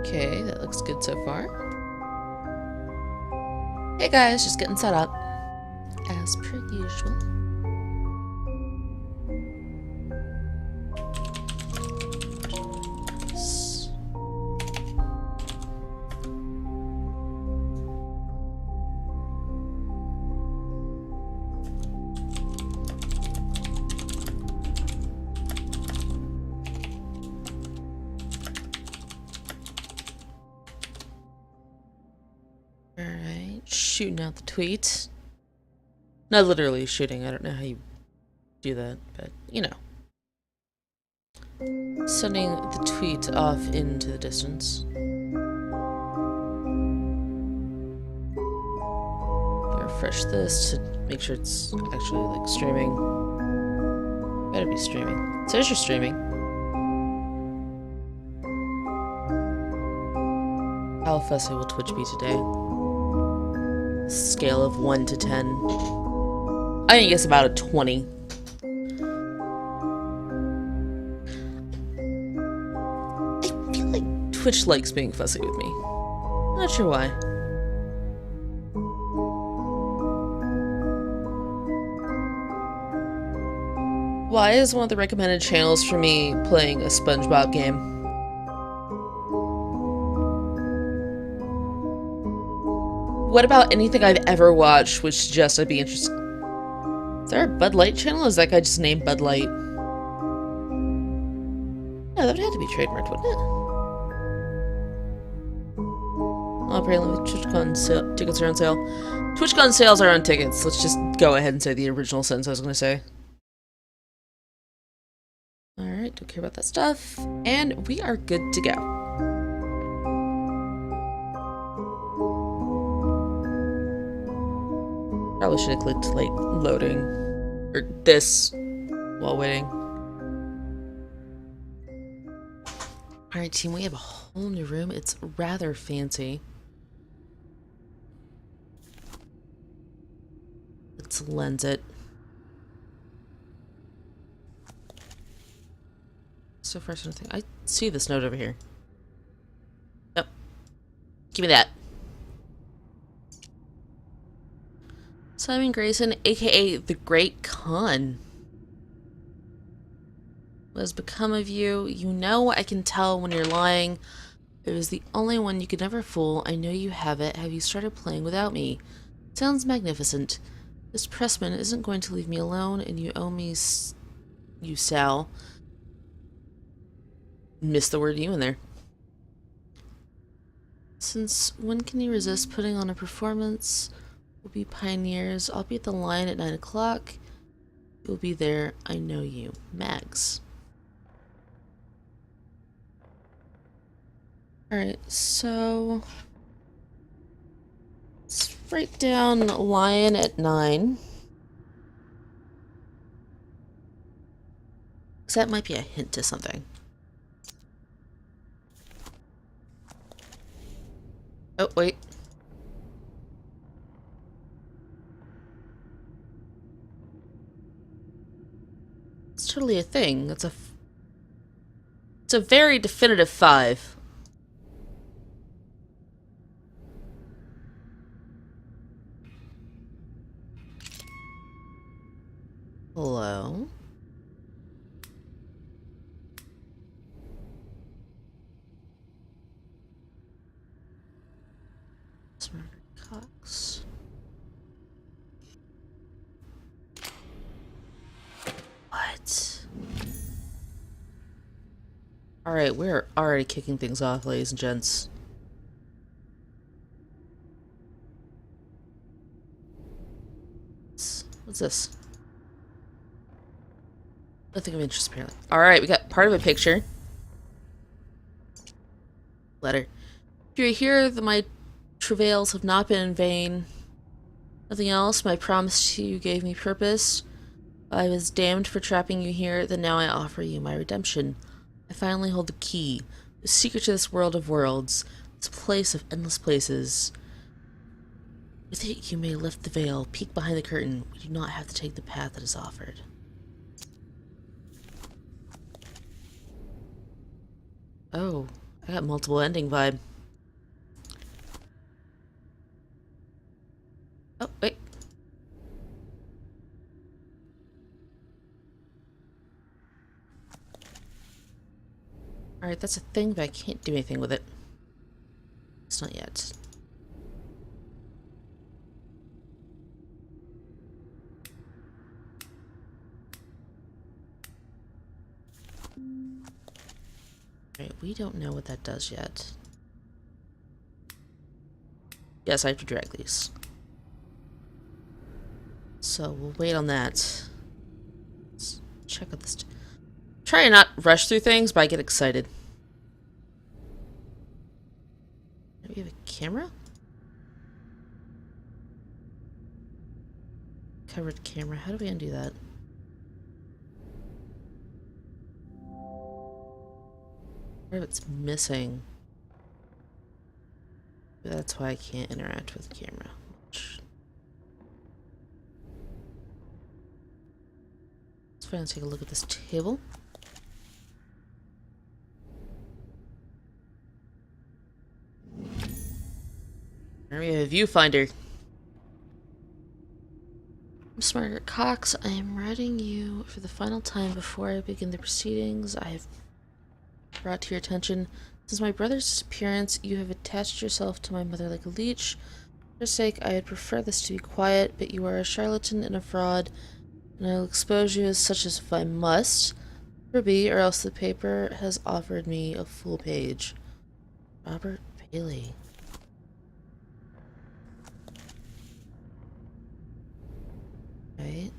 Okay, that looks good so far. Hey guys, just getting set up. As per usual. Alright, shooting out the tweet. Not literally shooting, I don't know how you do that, but you know. Sending the tweet off into the distance. Refresh this to make sure it's actually like streaming. Better be streaming. It says you're streaming. How fussy will Twitch be today? Scale of 1 to 10. I think it's about a 20. I feel like Twitch likes being fussy with me. Not sure why. Why is one of the recommended channels for me playing a SpongeBob game? What about anything I've ever watched which suggests I'd be interested? Is there a Bud Light channel? Is that guy just named Bud Light? No, that would have to be trademarked, wouldn't it? Oh, apparently TwitchCon tickets are on sale. TwitchCon sales are on tickets. Let's just go ahead and say the original sentence I was going to say. Alright, don't care about that stuff. And we are good to go. Probably should have clicked, like, loading. Or this while waiting. Alright, team, we have a whole new room. It's rather fancy. Let's lens it. So far, something. I see this note over here. Yep. Give me that. Simon Grayson, aka the Great Khan. What has become of you? You know I can tell when you're lying. It was the only one you could never fool. I know you have it. Have you started playing without me? Sounds magnificent. This pressman isn't going to leave me alone, and you owe me you, Sal. Missed the word you in there. Since when can you resist putting on a performance? We'll be pioneers. I'll be at the line at 9 o'clock. You'll be there. I know you. Mags. Alright, so let's write down lion at 9. Because that might be a hint to something. Oh, wait. It's totally a thing. It's a very definitive 5. Hello? Smarter Cox. What? Alright, we're already kicking things off, ladies and gents. What's this? Nothing of interest, apparently. Alright, we got part of a picture. Letter. If you're here, then my travails have not been in vain. Nothing else, my promise to you gave me purpose. I was damned for trapping you here, then now I offer you my redemption. I finally hold the key, the secret to this world of worlds, this place of endless places. With it, you may lift the veil, peek behind the curtain. We do not have to take the path that is offered. Oh, I got multiple ending vibe. Oh, wait. Alright, that's a thing, but I can't do anything with it. It's not yet. Alright, we don't know what that does yet. Yes, I have to drag these. So we'll wait on that. Let's check out this. Try and not rush through things, but I get excited. Do we have a camera? Covered camera. How do we undo that? What if it's missing? That's why I can't interact with the camera. Let's finally take a look at this table. There we have a viewfinder. Miss Margaret Cox, I am writing you for the final time before I begin the proceedings. I have brought to your attention, since my brother's disappearance, you have attached yourself to my mother like a leech. For your sake, I would prefer this to be quiet, but you are a charlatan and a fraud, and I will expose you as such as if I must. Ruby, or else the paper has offered me a full page. Robert Bailey. Right.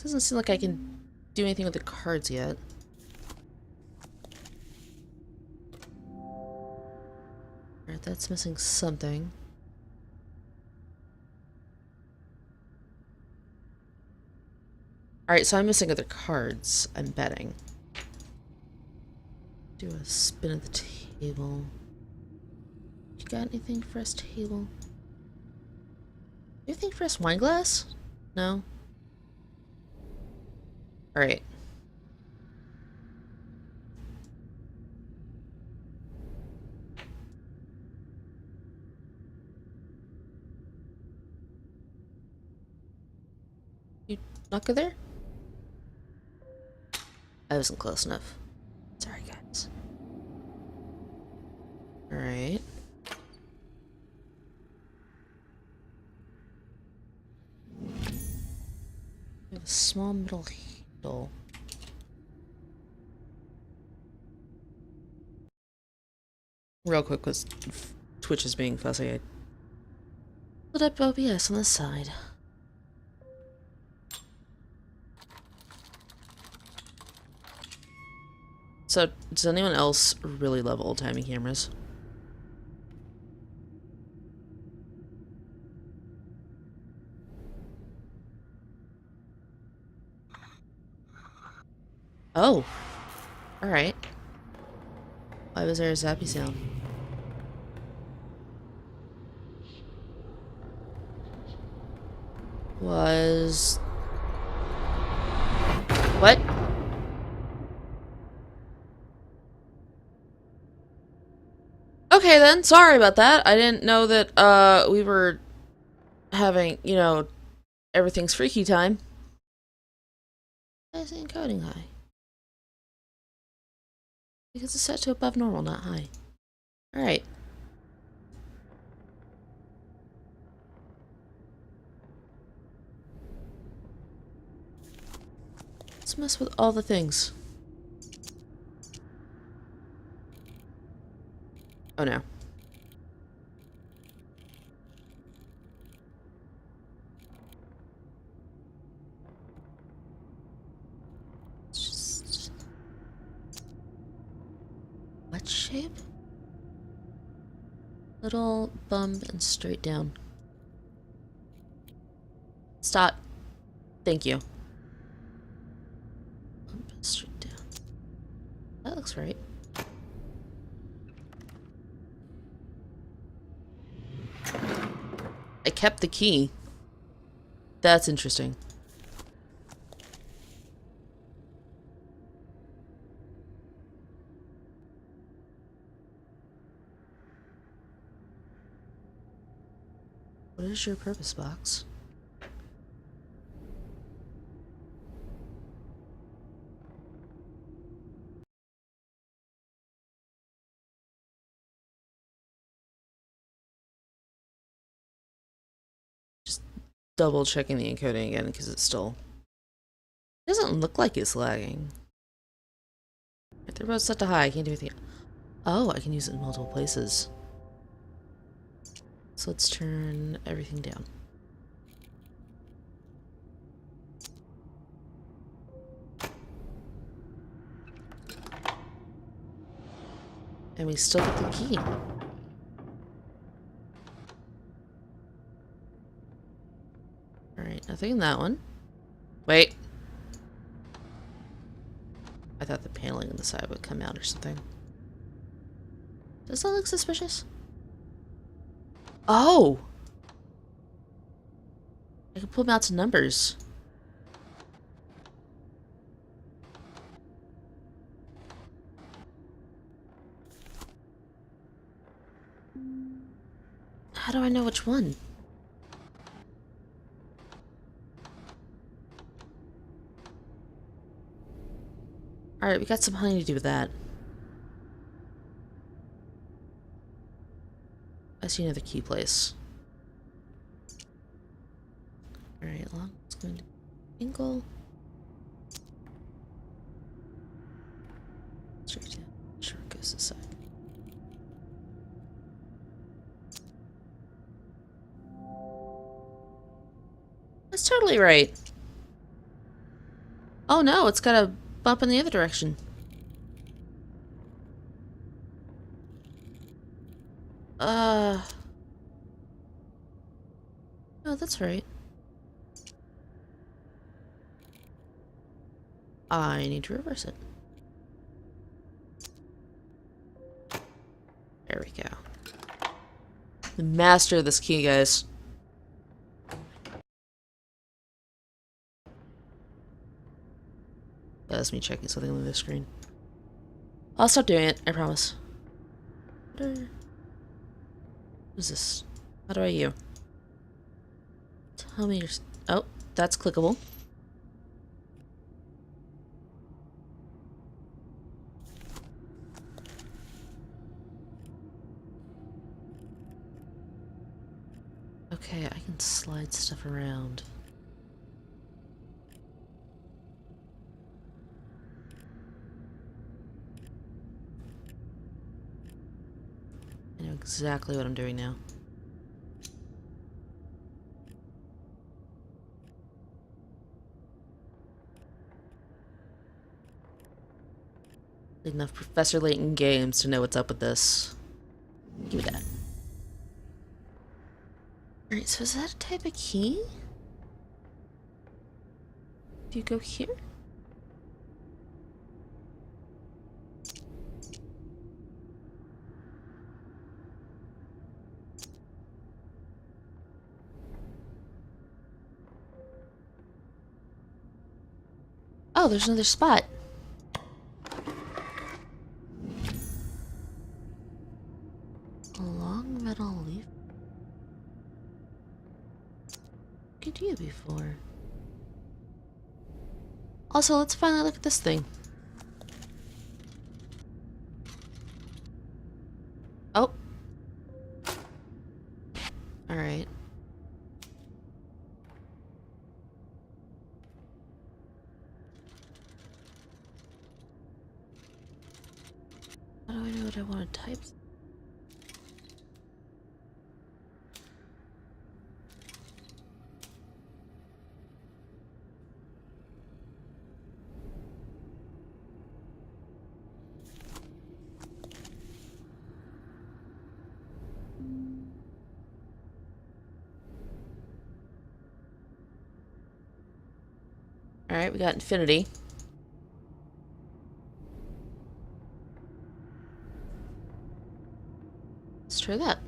Doesn't seem like I can do anything with the cards yet. Alright, that's missing something. Alright, so I'm missing other cards, I'm betting. Do a spin at the table. You got anything for us, table? Anything for us, wine glass? No? Alright. You not go there? I wasn't close enough. Sorry, guys. Alright. We have a small metal handle. Real quick, because Twitch is being fussy. I put up OBS on the side. So, does anyone else really love old-timey cameras? Oh. Alright. Why was there a zappy sound? Was... What? Okay then, sorry about that. I didn't know that, we were having, you know, everything's freaky time. Why is it encoding high? Because it's set to above normal, not high. Alright. Let's mess with all the things. Oh no. Just... What shape? Little bump and straight down. Stop. Thank you. Straight down. That looks right. I kept the key. That's interesting. What is your purpose box? Just double checking the encoding again because it's still... It doesn't look like it's lagging. They're both set to high. I can't do anything. Oh, I can use it in multiple places. So let's turn everything down. And we still get the key. Alright, nothing in that one. Wait. I thought the paneling on the side would come out or something. Does that look suspicious? Oh! I can pull them out to numbers. How do I know which one? Alright, we got some honey to do with that. I see another key place. Alright, long it's going to angle. Straight down. Sure it goes this side. That's totally right. Oh no, it's got a bump in the other direction. Oh, that's right. I need to reverse it. There we go. The master of this key, guys. That's me checking something on the screen. I'll stop doing it, I promise. What is this? How do I you? Tell me your... Oh, that's clickable. Okay, I can slide stuff around. I know exactly what I'm doing now. Enough Professor Layton games to know what's up with this. Give me that. Alright, so is that a type of key? Do you go here? Oh, there's another spot. A long metal leaf. What could you before? Also, let's finally look at this thing. Oh. Alright. How do I know what I want to type? Alright, we got infinity. Let's try that.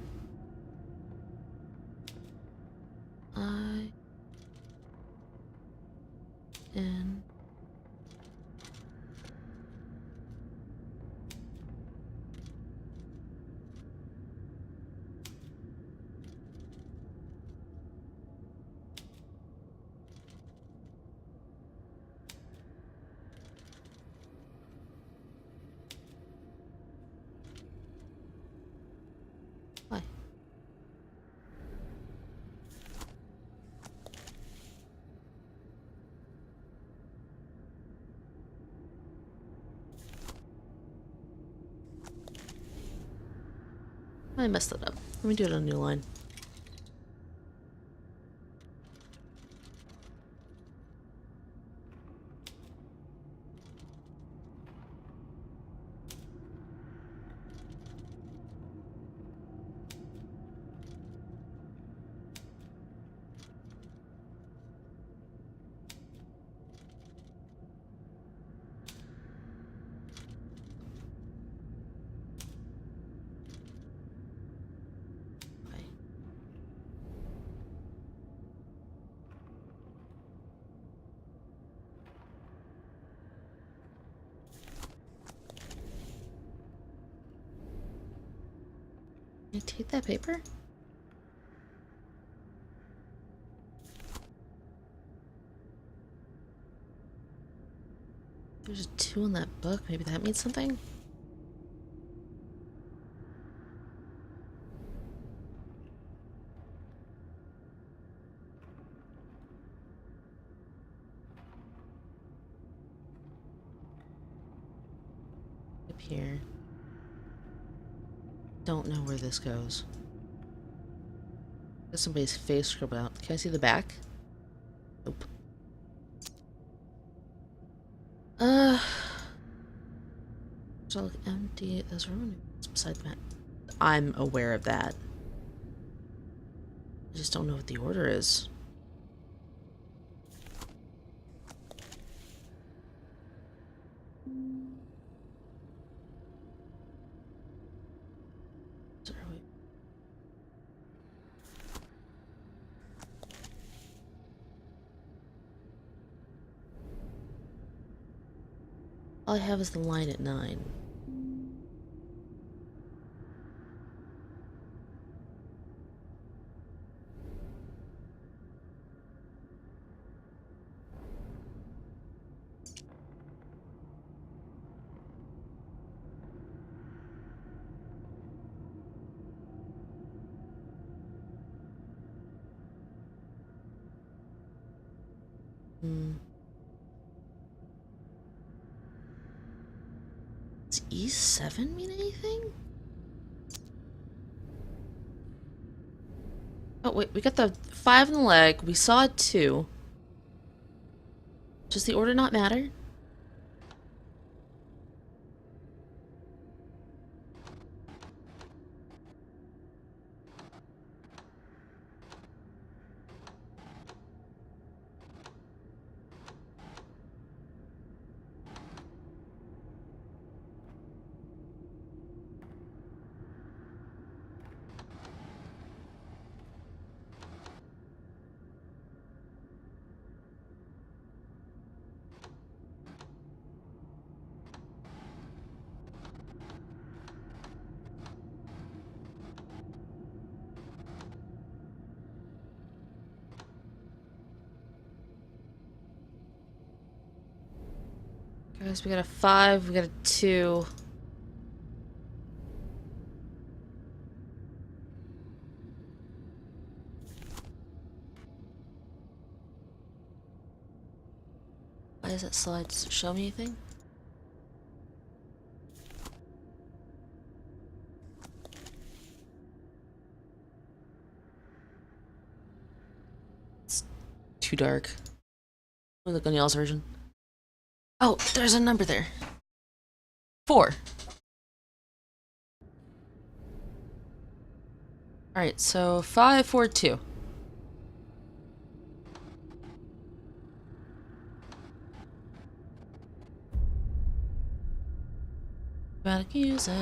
N. Why? I messed that up. Let me do it on a new line. Can I take that paper? There's a 2 in that book. Maybe that means something? Up here. Don't know where this goes. There's somebody's face scribbled out. Can I see the back? Nope. It's all empty. There's room beside the map. I'm aware of that. I just don't know what the order is. All I have is the line at 9. Does E7 mean anything? Oh, wait, we got the 5 in the leg. We saw a 2. Does the order not matter? Guys, we got a 5, we got a 2. Why does that slide show me anything? It's too dark. Let me look on y'all's version. Oh, there's a number there. 4. Alright, so 5, 4, 2. Dramatic music.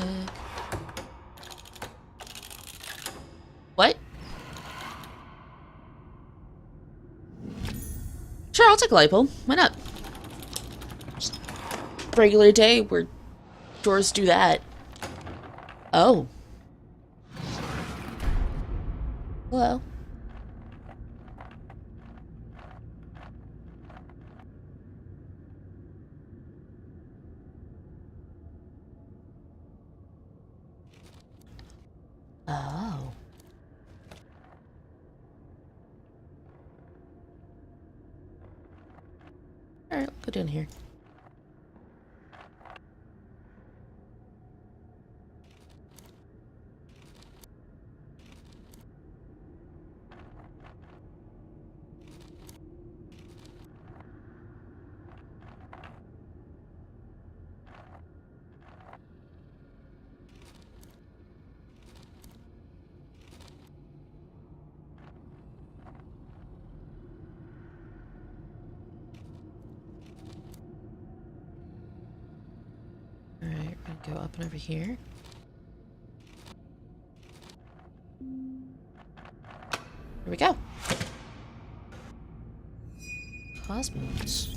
What? Sure, I'll take a light bulb. Why not? Just regular day where doors do that. Oh. Hello. Oh. Alright, we'll go down here. Alright, we're gonna go up and over here. Here we go. Cosmos.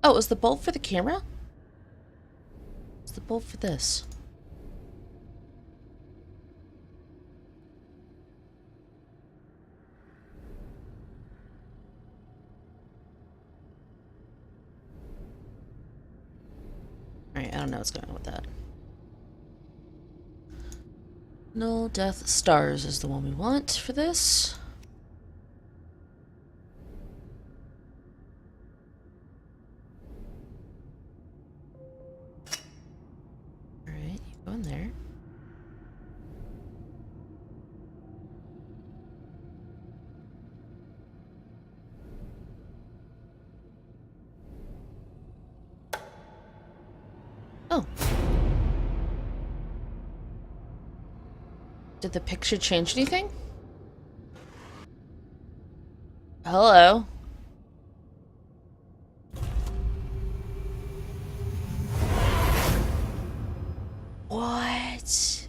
Oh, is the bulb for the camera? Is the bulb for this? Alright, I don't know what's going on with that. Null Death Stars is the one we want for this. Alright, you go in there. Oh. Did the picture change anything? Hello? What?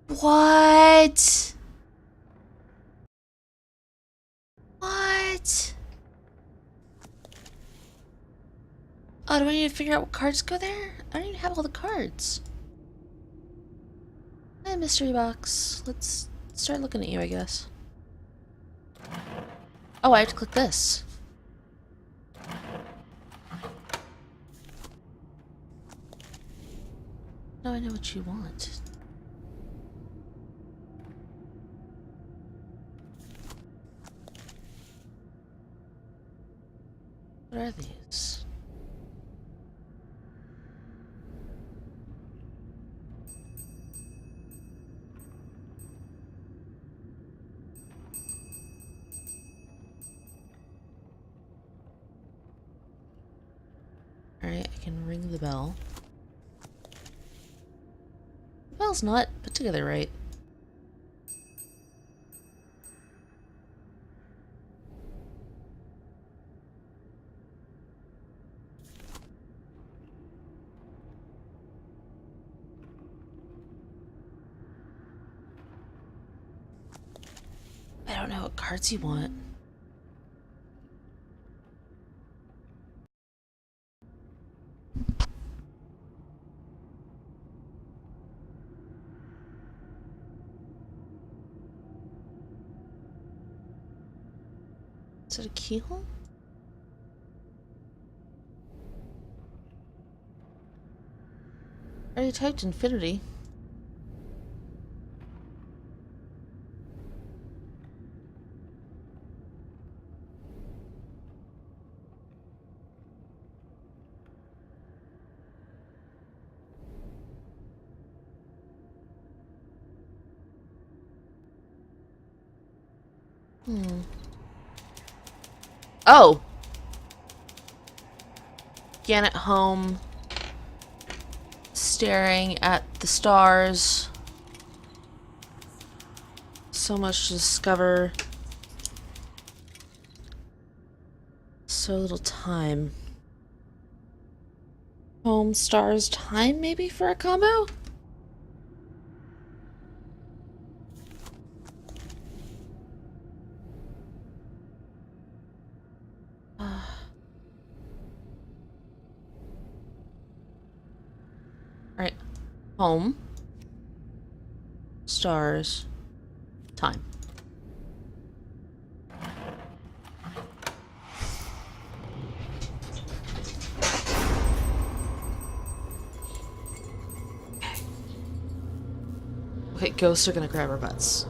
What? What? Oh, do I need to figure out what cards go there? I don't even have all the cards. Hi, mystery box. Let's start looking at you, I guess. Oh, I have to click this. Now I know what you want. What are these? Alright, I can ring the bell. The bell's not put together right. I don't know what cards you want. Is it a keyhole? I already typed infinity. Oh! Again at home. Staring at the stars. So much to discover. so little time. Home, stars, time, maybe, for a combo? Alright. Home. Stars. Time. Okay, ghosts are gonna grab our butts.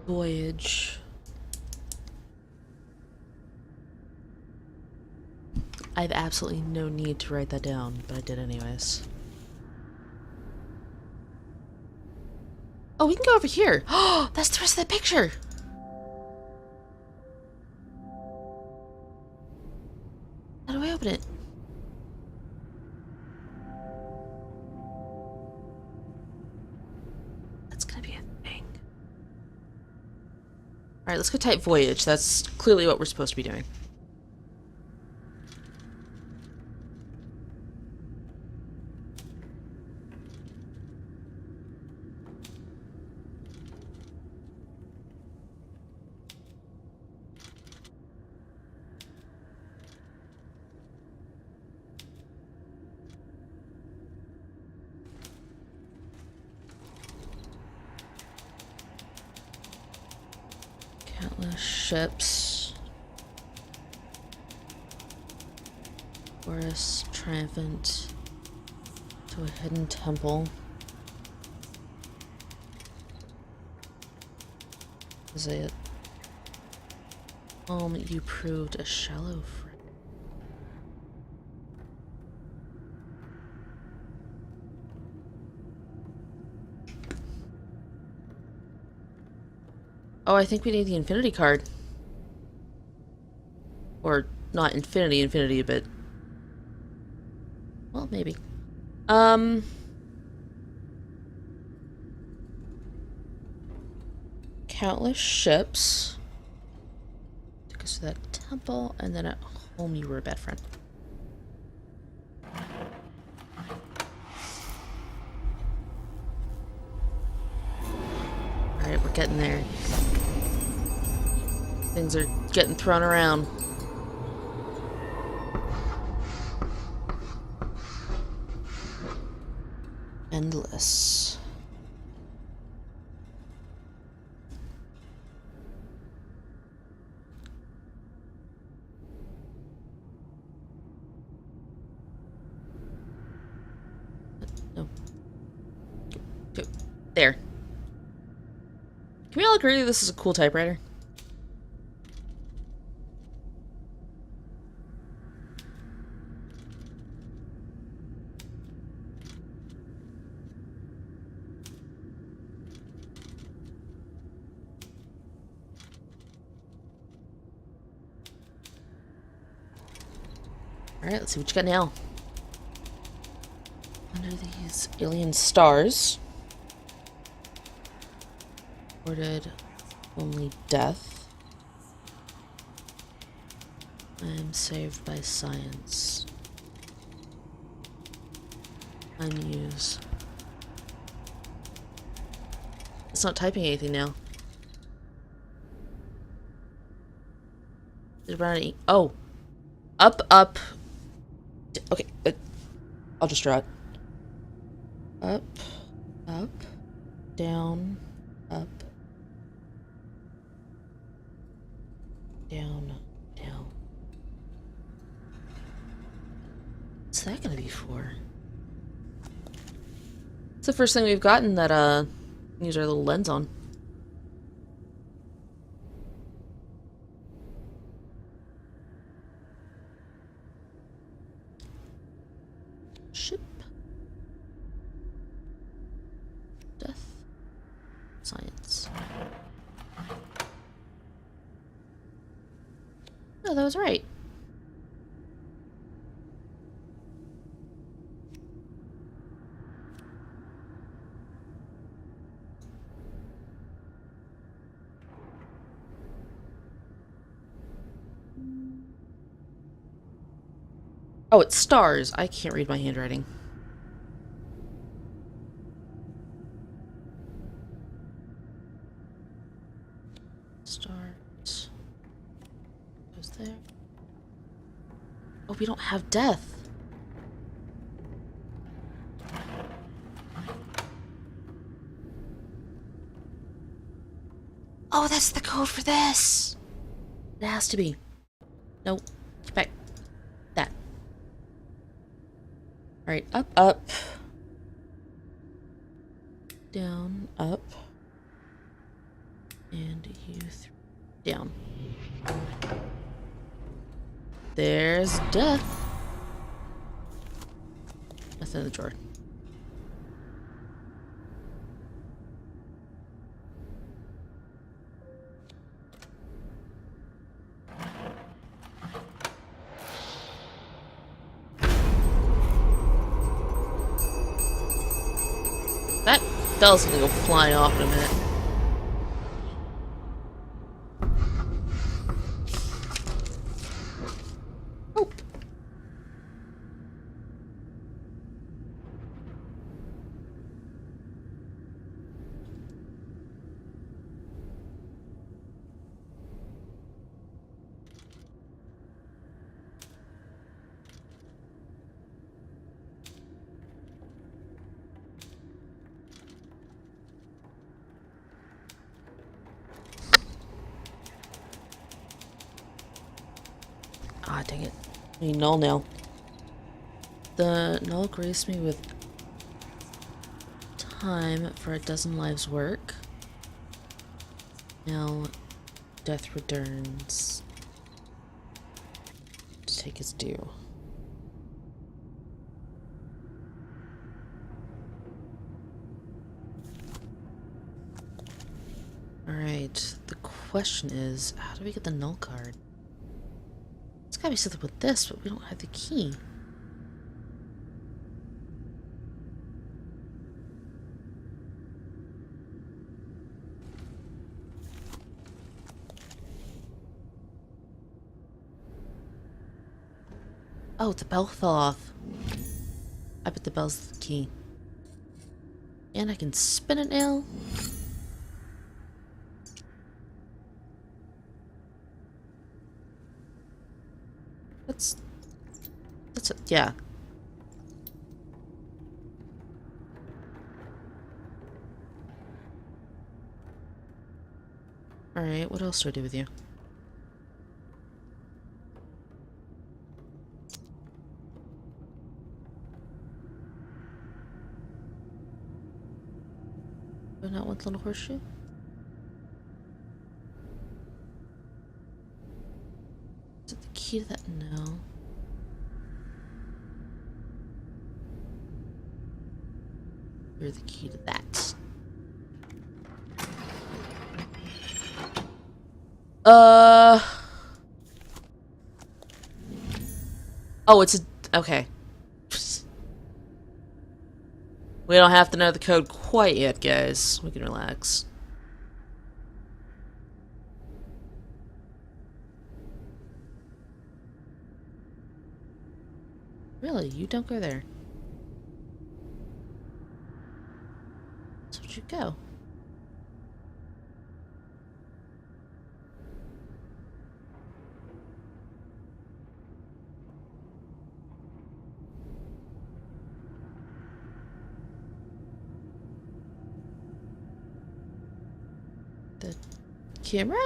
Voyage. I have absolutely no need to write that down, but I did anyways. Oh, we can go over here. Oh, that's the rest of the picture. How do I open it? That's gonna be a thing. Alright, let's go type voyage. That's clearly what we're supposed to be doing. Countless ships. Chorus triumphant to a hidden temple. Is it? You proved a shallow friend. Oh, I think we need the infinity card. Or not infinity, but well, maybe. Countless ships. Took us to that temple, and then at home you were a bad friend. Alright, we're getting there. Things are getting thrown around. Endless. No. There. Can we all agree this is a cool typewriter? Alright, let's see what you got now. Under these alien stars. Recorded only death. I am saved by science. Unuse. It's not typing anything now. Did it run any? Oh. Up, up. Okay. I'll just draw it. Up, up, down, up, down, down. What's that gonna be for? It's the first thing we've gotten that, use our little lens on. Ship. Death. Science. Oh, that was right. Oh, it's stars. I can't read my handwriting. Stars. Goes there. Oh, we don't have death. Oh, that's the code for this. It has to be. Nope. Get back. That. Alright, up, up. Down, up. And you down. There's death. Nothing in the drawer. That bell's gonna go flying off in a minute. Oh. Ah, dang it. I need null now. The null graced me with time for a dozen lives' work. Now, death returns to take his due. Alright, the question is, how do we get the null card? It's gotta be something with this, but we don't have the key. Oh, the bell fell off. I bet the bell's the key. And I can spin it now. That's yeah. Alright, what else do I do with you? Do I not want the little horseshoe? Is it the key to that? No. You're the key to that. Oh, it's a... Okay. We don't have to know the code quite yet, guys. We can relax. Really? You don't go there. So where'd you go? The camera?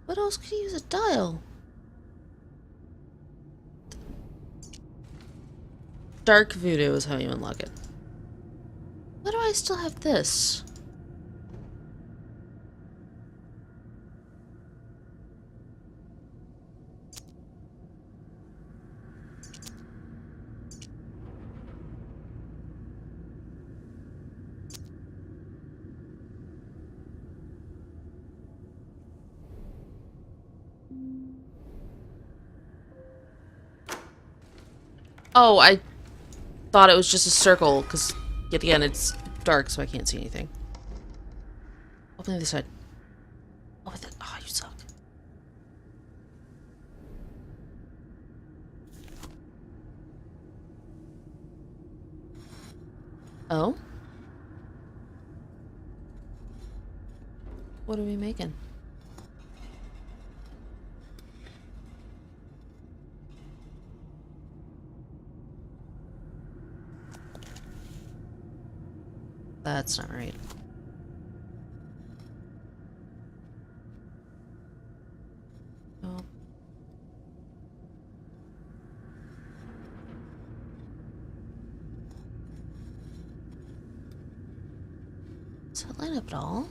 What else could you use a dial? Dark voodoo is how you unlock it. Why do I still have this? Oh, I thought it was just a circle, because, yet again, it's dark, so I can't see anything. Open the other side. Oh, oh, you suck. Oh? What are we making? That's not right. Oh. Does that line up at all? Do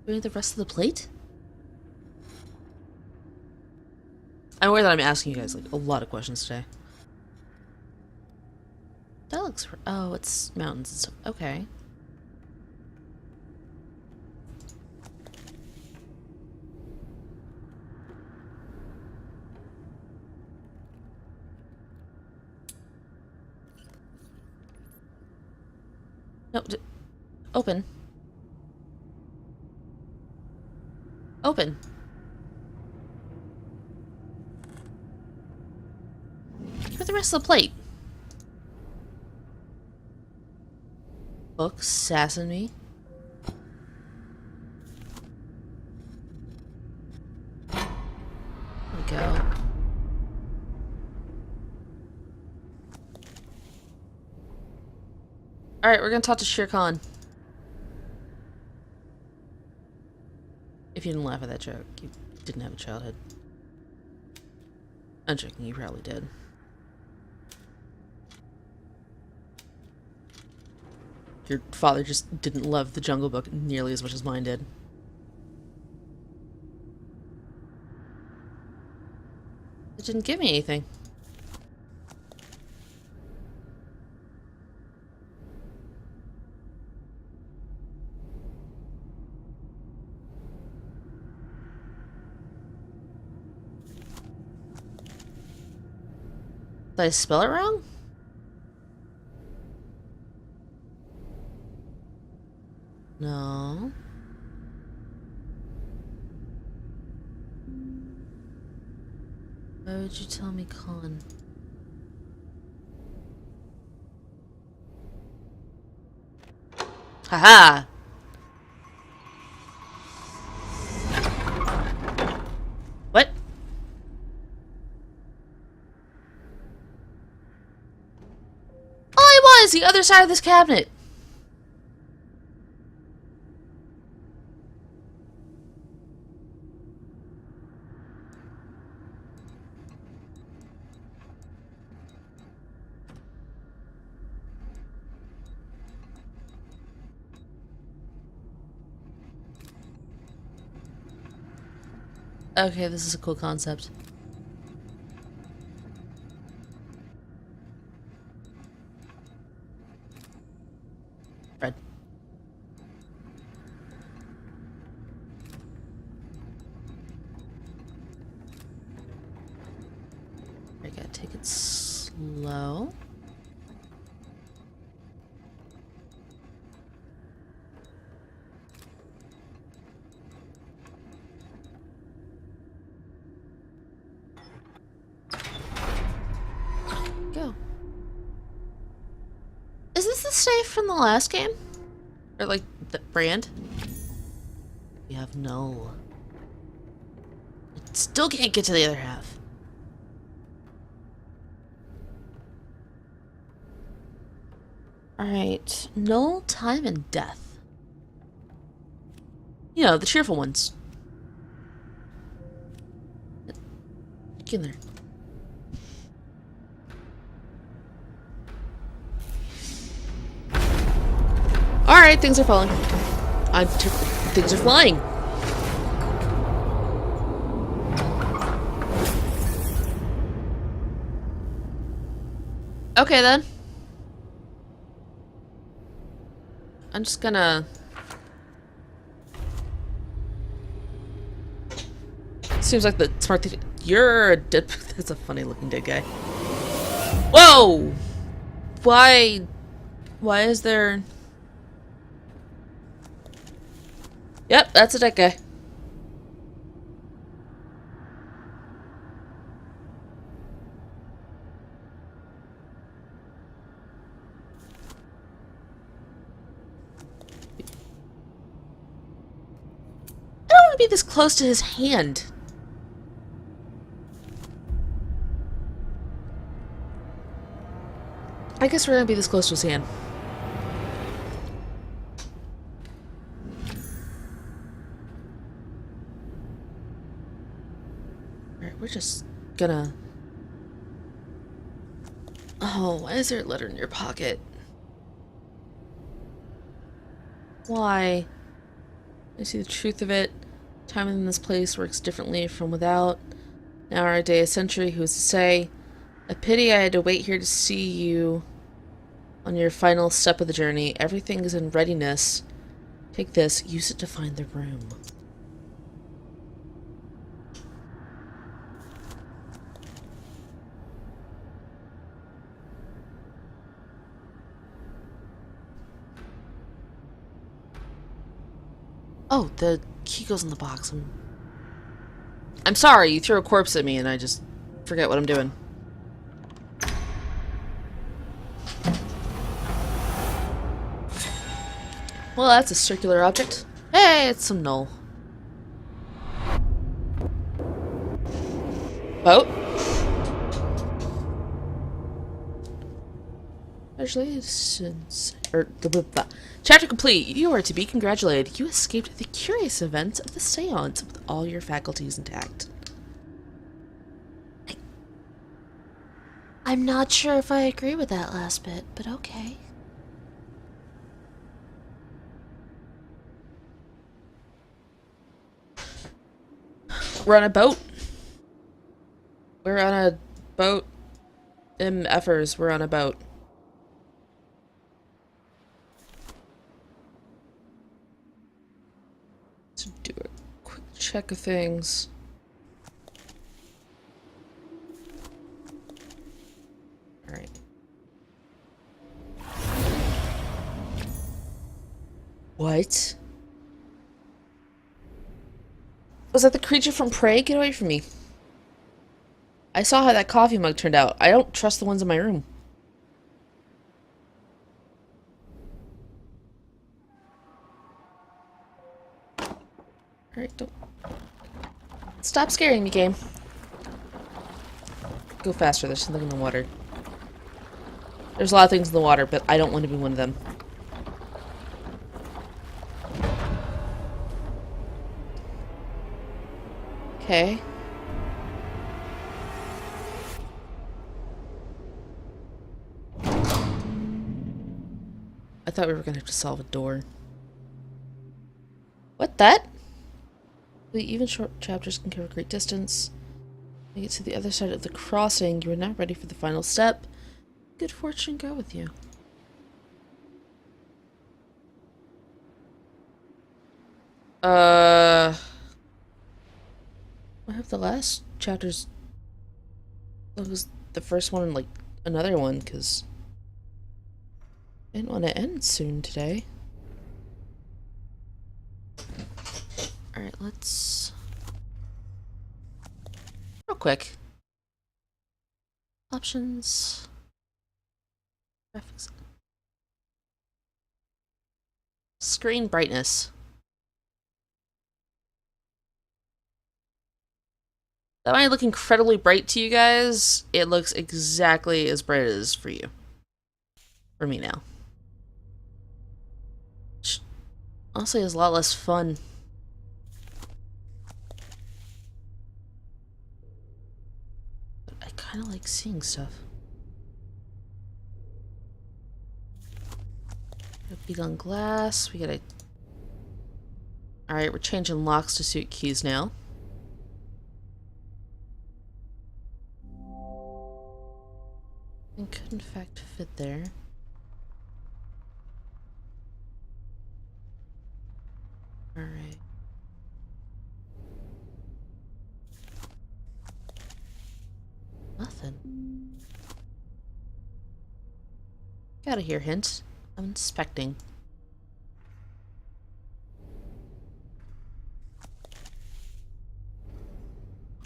we need the rest of the plate? I'm aware that I'm asking you guys like a lot of questions today. That looks... Oh, it's mountains and stuff. Okay. No, open. Open. Give me the rest of the plate. Books sassing me. There we go. Alright, we're gonna talk to Shere Khan. If you didn't laugh at that joke, you didn't have a childhood. I'm joking, you probably did. Your father just didn't love the Jungle Book nearly as much as mine did. It didn't give me anything. Did I spell it wrong? No. Why would you tell me Khan? Haha! What? All I want is the other side of this cabinet. Okay, this is a cool concept. Red. I gotta take it slow. Go. Is this the safe from the last game? Or like the brand? We have no. It still can't get to the other half. Alright. Null, time, and death. You know, the cheerful ones. Get in there. Alright, things are falling. Things are flying. Okay then. I'm just gonna... Seems like the smart thing... You're a dead... That's a funny looking dead guy. Whoa! Why is there... Yep, that's a dead guy. I don't want to be this close to his hand. I guess we're gonna be this close to his hand. Alright, we're just gonna... Oh, why is there a letter in your pocket? Why? I see the truth of it. Time in this place works differently from without. Now our day, a century, who's to say? A pity I had to wait here to see you on your final step of the journey. Everything is in readiness. Take this, use it to find the room. Oh, the key goes in the box. I'm sorry, you threw a corpse at me and I just forget what I'm doing. Well, that's a circular object. Hey, it's some null. Boat? Congratulations. Chapter complete. You are to be congratulated. You escaped the curious events of the seance with all your faculties intact. I'm not sure if I agree with that last bit, but okay. We're on a boat. We're on a boat. MFers, we're on a boat. To do a quick check of things. Alright. What? Was that the creature from Prey? Get away from me. I saw how that coffee mug turned out. I don't trust the ones in my room. Alright, don't... Stop scaring me, game. Go faster, there's something in the water. There's a lot of things in the water, but I don't want to be one of them. Okay. I thought we were gonna have to solve a door. What, that? Even short chapters can cover great distance. Make it to the other side of the crossing. You are now ready for the final step. Good fortune go with you. I have the last chapters. That was the first one and like another one, because I didn't want to end soon today. Alright, let's... Real quick. Options. Graphics. Screen brightness. That might look incredibly bright to you guys. It looks exactly as bright as it is for you. For me now. Which honestly is a lot less fun. kind of like seeing stuff. Beat on glass. We gotta... Alright, we're changing locks to suit keys now. It could in fact fit there. Alright. Nothing. Gotta hear hint. I'm inspecting.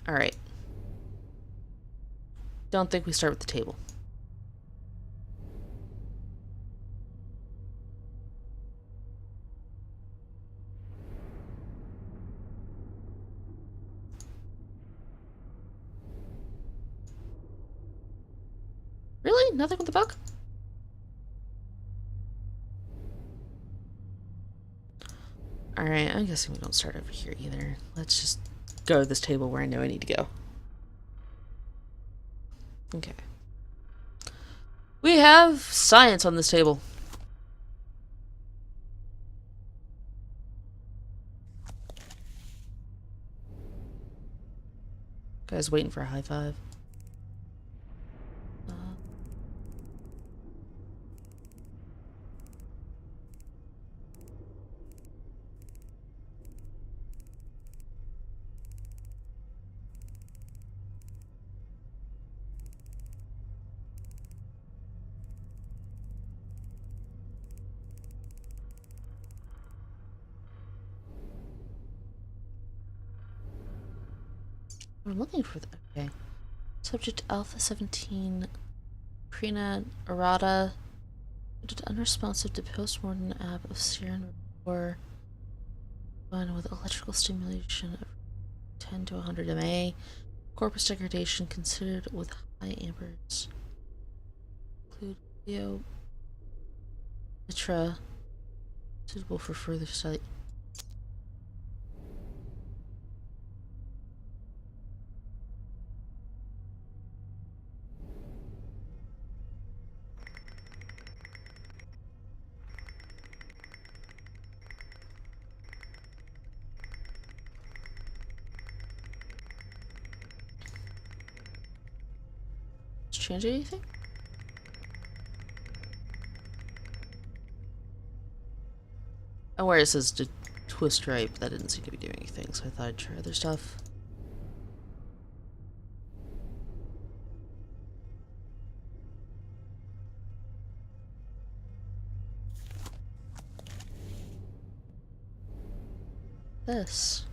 Alright. Don't think we start with the table. Really? Nothing with the book? Alright, I'm guessing we don't start over here either. Let's just go to this table where I know I need to go. Okay. We have science on this table. Guy's waiting for a high five. I'm looking for that. Okay. Subject Alpha 17, Prina Arata, unresponsive to postmortem ab of serum or one with electrical stimulation of 10 to 100 MA. Corpus degradation considered with high ambers. Include Leo Mitra, suitable for further study. Change anything? Oh, where it says to twist right, that didn't seem to be doing anything, so I thought I'd try other stuff. This.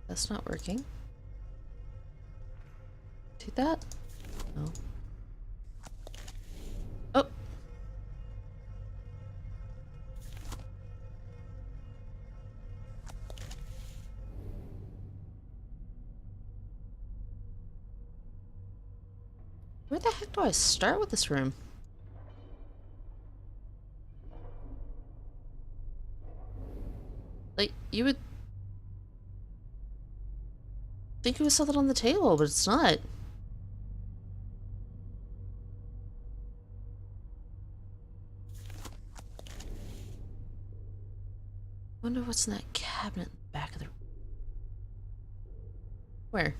That's not working. See that? No. Oh! Where the heck do I start with this room? Like, you would think it was something on the table, but it's not. Wonder what's in that cabinet in the back of the room. Where? Is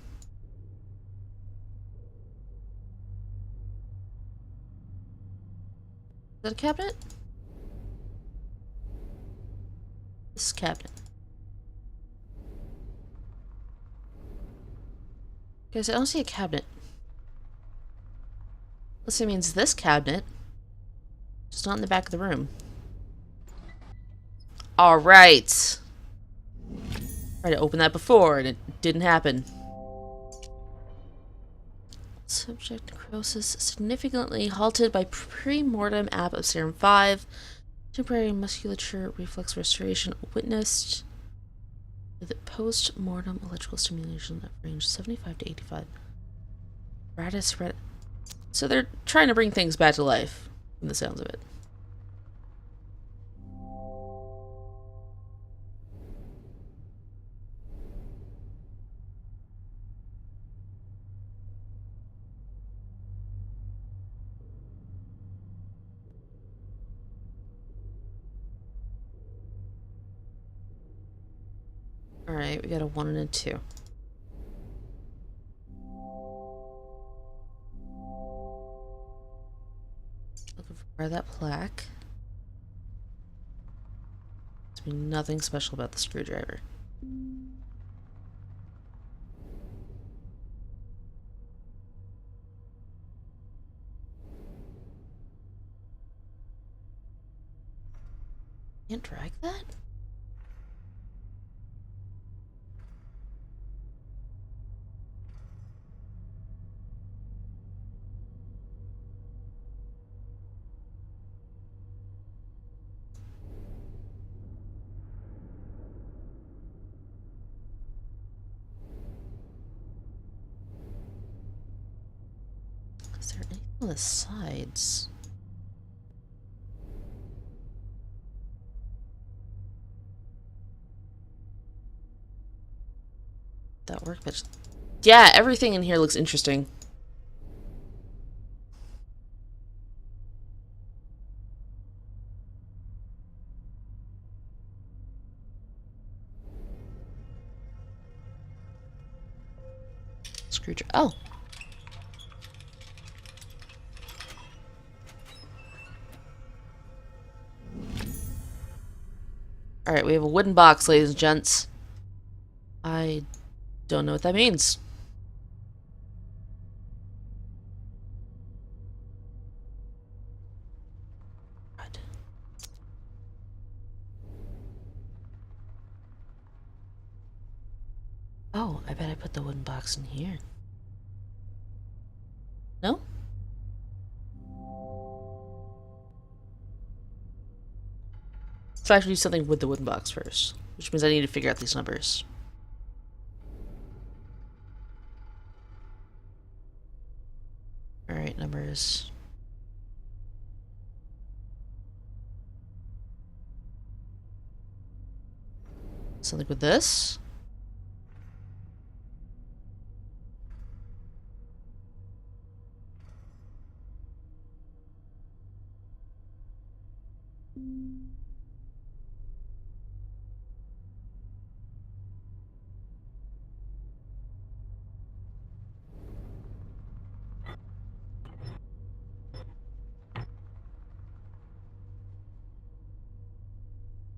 that a cabinet? This cabinet. Guys, I don't see a cabinet. Unless it means this cabinet. Just not in the back of the room. Alright. Tried to open that before and it didn't happen. Subject necrosis significantly halted by pre-mortem ab of serum 5. Temporary musculature reflex restoration witnessed with post-mortem electrical stimulation at range 75 to 85. Radis red. So they're trying to bring things back to life, from the sounds of it. Alright, we got a 1 and a 2. Looking for that plaque. There's nothing special about the screwdriver. Can't drag that? Is there anything on the sides? That workbench. Yeah, everything in here looks interesting. Screwdriver. Oh. Alright, we have a wooden box, ladies and gents. I don't know what that means. God. Oh, I bet I put the wooden box in here. No? So I have to do something with the wooden box first, which means I need to figure out these numbers. Alright, numbers. Something with this?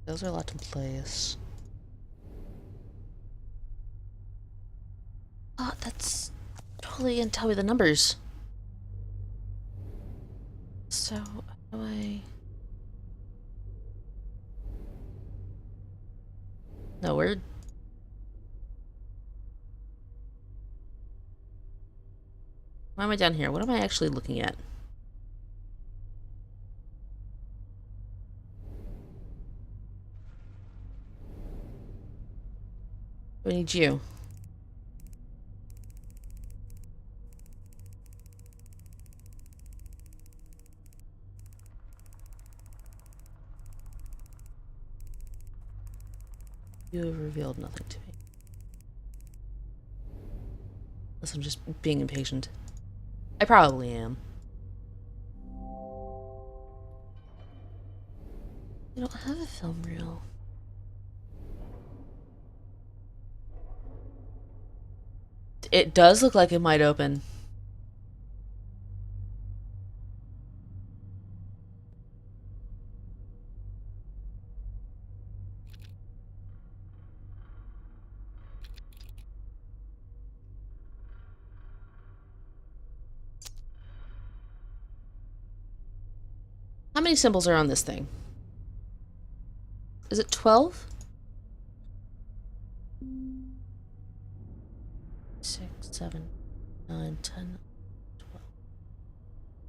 Those are locked in place. Oh, that's totally gonna tell me the numbers. So, how do I... No, where... Why am I down here? What am I actually looking at? I need you. You have revealed nothing to me. Unless I'm just being impatient. I probably am. I don't have a film reel. It does look like it might open. How many symbols are on this thing? Is it 12? 6, 7, 9, 10, 12.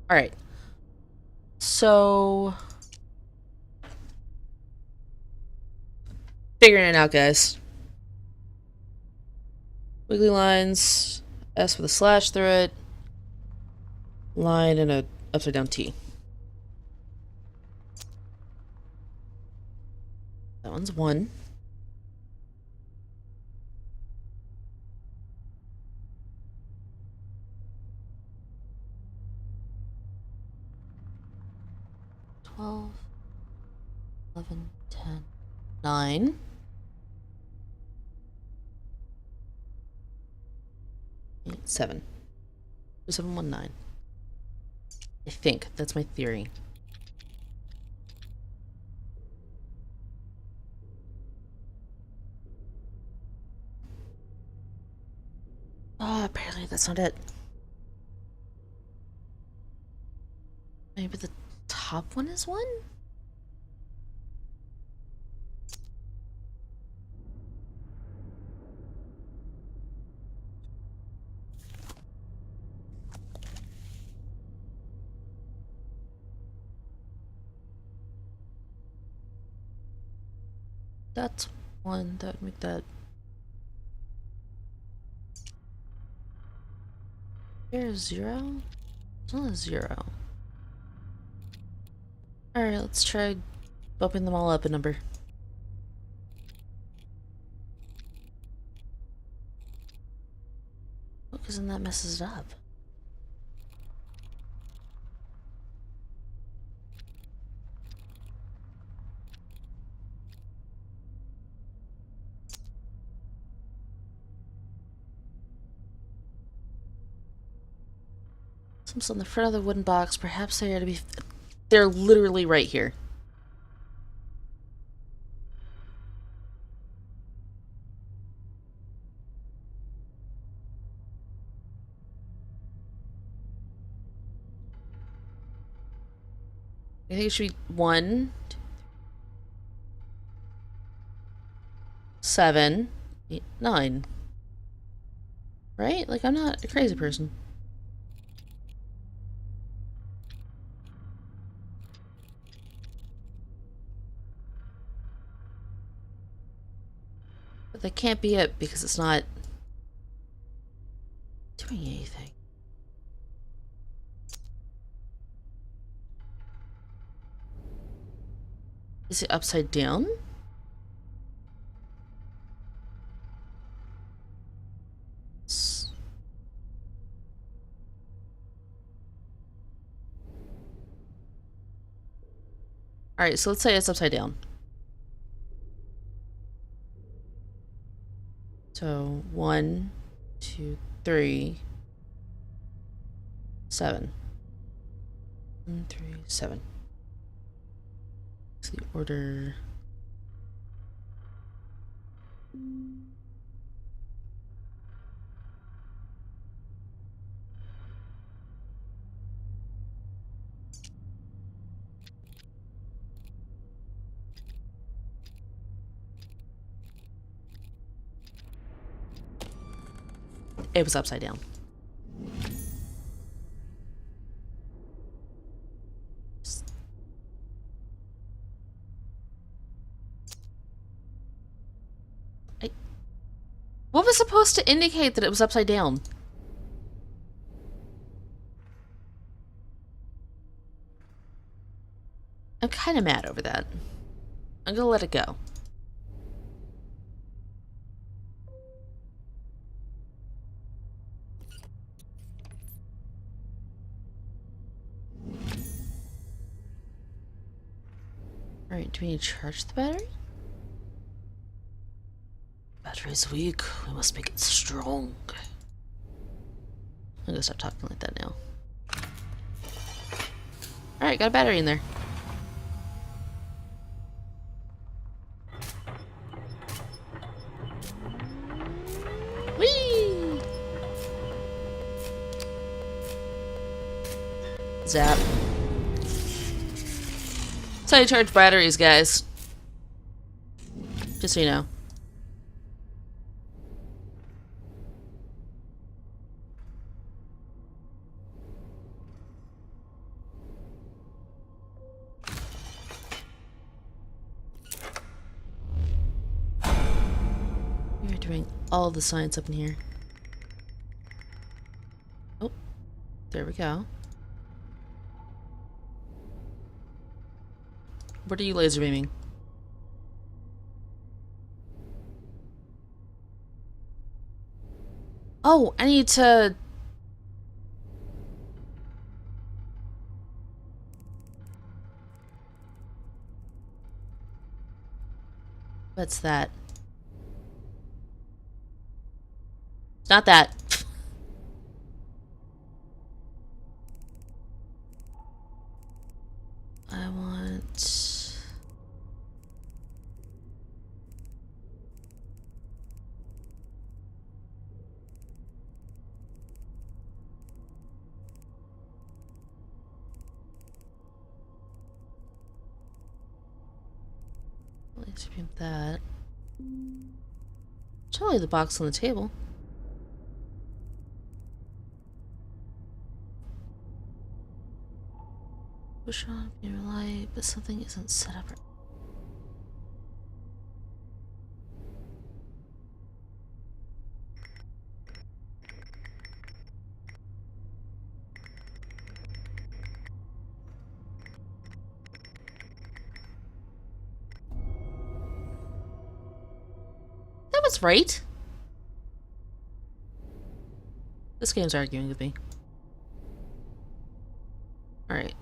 Alright. So... figuring it out, guys. Wiggly lines. S with a slash through it. Line and a upside down T. That one's 1. $12, 11, 10, 9. 7. 2719. I think. That's my theory. Oh, apparently that's not it. Maybe the top one is 1? That's 1. That would make that. There's 0? It's not a 0. Alright, let's try bumping them all up a number. Oh, because then that messes it up. Something's on the front of the wooden box. Perhaps they are to be. They're literally right here. I think it should be 1, 7, 8, 9. Right? Like, I'm not a crazy person. But that can't be it because it's not doing anything. Is it upside down? Alright, so let's say it's upside down. So 1, 2, 3, 7. 1, 3, 7. It's the order. It was upside down. What was supposed to indicate that it was upside down? I'm kind of mad over that. I'm gonna let it go. Alright, do we need to charge the battery? Battery's weak. We must make it strong. I'm gonna stop talking like that now. Alright, got a battery in there. Whee! Zap. That's how you charge batteries, guys. Just so you know. We're doing all the science up in here. Oh, there we go. What are you laser beaming? Oh, I need to... What's that? It's not that. to be that. Totally the box on the table. Push on your light, but something isn't set up right. That was right. This game's arguing with me. Alright.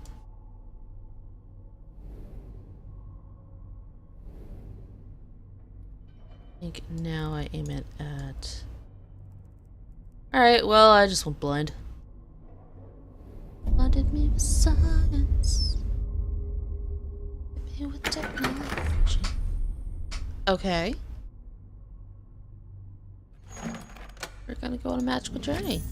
I think now I aim it at... Alright, well, I just went blind. Blinded me with science. Hit me with technology. Okay. We're gonna go on a magical journey.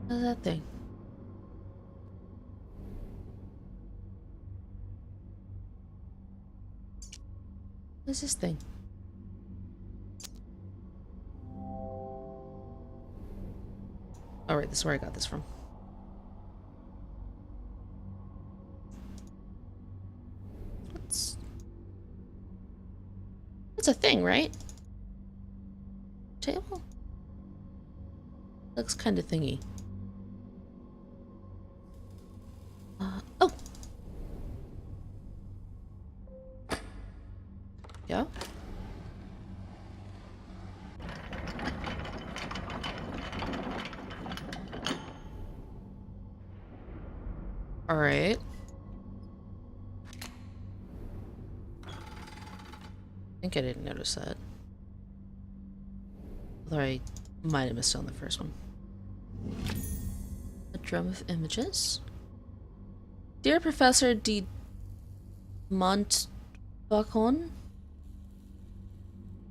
What is that thing? What is this thing? Oh, right, this is where I got this from. It's a thing, right? Table? Looks kind of thingy. Oh! Yeah? Alright. I think I didn't notice that. Although I might have missed it on the first one. A drum of images. Dear Professor de Montfaucon,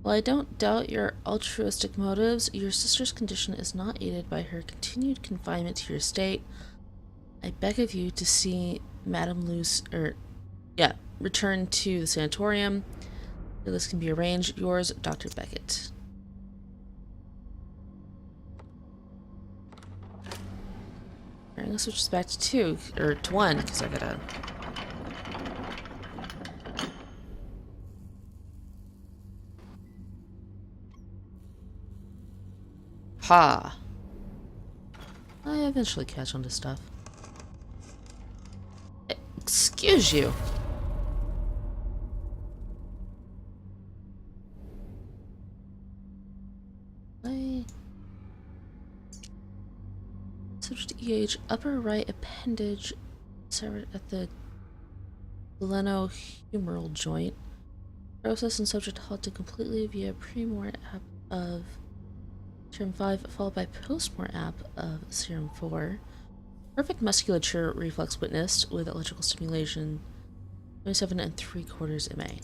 while I don't doubt your altruistic motives, your sister's condition is not aided by her continued confinement to your estate. I beg of you to see Madame Luce, return to the sanatorium. This can be arranged. Yours, Dr. Beckett. Alright, I'm gonna switch this back to 2, or to 1, because I gotta... Ha! I eventually catch on to stuff. Excuse you. Subject EH, upper right appendage severed at the glenohumeral joint. Process and subject halted completely via pre-mort app of serum 5, followed by post-mort app of serum 4. Perfect musculature reflex witnessed with electrical stimulation 27 3/4 MA.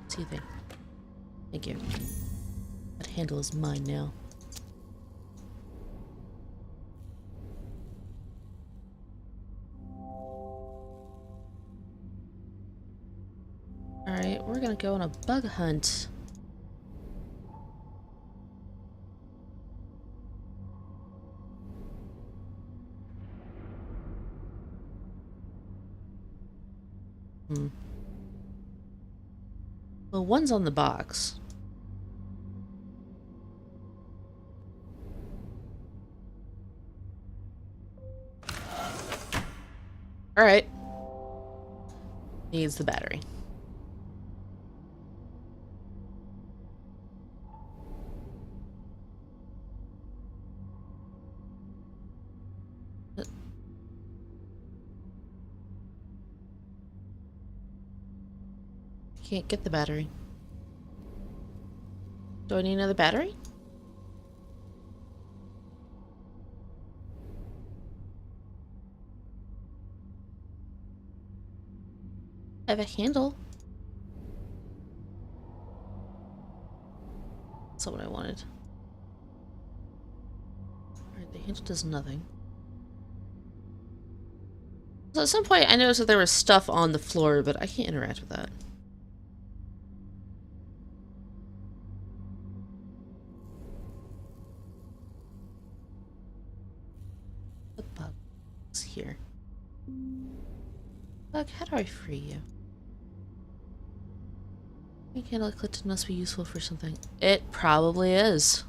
See you there. Thank you. That handle is mine now. Alright, we're gonna go on a bug hunt. Well, one's on the box. Alright. Needs the battery. Can't get the battery. Do I need another battery? I have a handle. That's not what I wanted. Alright, the handle does nothing. So at some point I noticed that there was stuff on the floor, but I can't interact with that. What bug is here? Bug, how do I free you? My candle collected must be useful for something. It probably is.